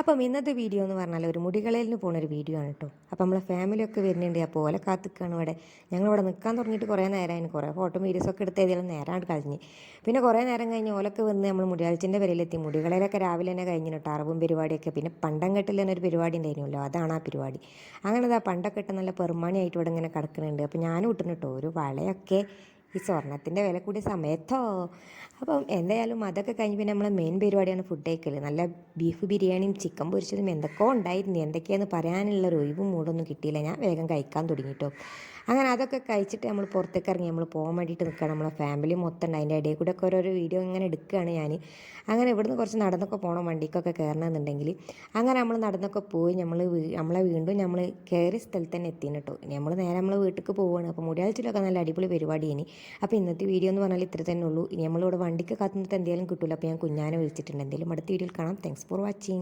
അപ്പം ഇന്നത്തെ വീഡിയോ എന്ന് പറഞ്ഞാൽ ഒരു മുടികളയിലിന് പോകുന്നൊരു വീഡിയോ ആണ് കേട്ടോ. അപ്പോൾ നമ്മളെ ഫാമിലിയൊക്കെ വരുന്നുണ്ട്. അപ്പോൾ ഓലെ കാത്തിക്കാണ് ഇവിടെ. ഞങ്ങളിവിടെ നിൽക്കാൻ തുടങ്ങിയിട്ട് കുറേ നേരമായിരുന്നു. കുറേ ഫോട്ടോ വീഡിയോസൊക്കെ എടുത്ത് ഏതെങ്കിലും നേരമായിട്ട് കഴിഞ്ഞ്. പിന്നെ കുറേ നേരം കഴിഞ്ഞ് ഓലൊക്കെ വന്ന് നമ്മൾ മുടിയാഴ്ചൻ്റെ വരയിലെത്തി. മുടികളയിലൊക്കെ രാവിലെ തന്നെ കഴിഞ്ഞു കേട്ടോ. അറിവും പരിപാടിയൊക്കെ. പിന്നെ പണ്ടംകെട്ടിൽ തന്നെ ഒരു പരിപാടി ഉണ്ടായിരുന്നല്ലോ, അതാണ് ആ പരിപാടി. അങ്ങനെ അതാ പണ്ടൊക്കെ ഇട്ട് നല്ല പെർമാണിയായിട്ട് ഇവിടെ ഇങ്ങനെ കിടക്കുന്നുണ്ട്. അപ്പോൾ ഞാനും ഇട്ടുന്നു കേട്ടോ ഒരു വളയൊക്കെ ഈ സ്വർണ്ണത്തിൻ്റെ വില കൂടിയ സമയത്തോ. അപ്പം എന്തായാലും അതൊക്കെ കഴിഞ്ഞ് പിന്നെ നമ്മളെ മെയിൻ പരിപാടിയാണ് ഫുഡ് കഴിക്കൽ. നല്ല ബീഫ് ബിരിയാണിയും ചിക്കൻ പൊരിച്ചതും എന്തൊക്കെയോ ഉണ്ടായിരുന്നു. എന്തൊക്കെയാണെന്ന് പറയാനുള്ളൊരു ഒഴിവും മൂടൊന്നും കിട്ടിയില്ല. ഞാൻ വേഗം കഴിക്കാൻ തുടങ്ങിട്ടോ. അങ്ങനെ അതൊക്കെ കഴിച്ചിട്ട് നമ്മൾ പുറത്തേക്ക് ഇറങ്ങി നമ്മൾ പോകാൻ വേണ്ടിയിട്ട് നിൽക്കുകയാണ്. നമ്മളെ ഫാമിലി മൊത്തം ഉണ്ട്. അതിൻ്റെ ഇടയിൽ കൂടെ ഒക്കെ ഓരോരോ വീഡിയോ ഇങ്ങനെ എടുക്കുകയാണ് ഞാൻ. അങ്ങനെ ഇവിടുന്ന് കുറച്ച് നടന്നൊക്കെ പോകണം വണ്ടിക്കൊക്കെ കയറണമെന്നുണ്ടെങ്കിൽ. അങ്ങനെ നമ്മൾ നടന്നൊക്കെ പോയി നമ്മളെ വീണ്ടും നമ്മൾ കയറിയ സ്ഥലത്ത് തന്നെ എത്തിന് കേട്ടോ. നമ്മൾ നേരെ നമ്മൾ വീട്ടിലേക്ക് പോവുകയാണ്. അപ്പോൾ മുടിയാഴ്ചയിലൊക്കെ നല്ല അടിപൊളി പരിപാടി ഇനി. അപ്പോൾ ഇന്നത്തെ വീഡിയോ എന്ന് പറഞ്ഞാൽ ഇത്ര തന്നെ ഉള്ളൂ. ഇനി നമ്മളിവിടെ വണ്ടിക്ക് കാത്തുനിന്നിട്ട് എന്തെങ്കിലും കിട്ടില്ല. അപ്പോൾ ഞാൻ കുഞ്ഞാനെ വിളിച്ചിട്ടുണ്ട്. എന്തെങ്കിലും അടുത്ത വീഡിയോയിൽ കാണാം. Thanks for watching.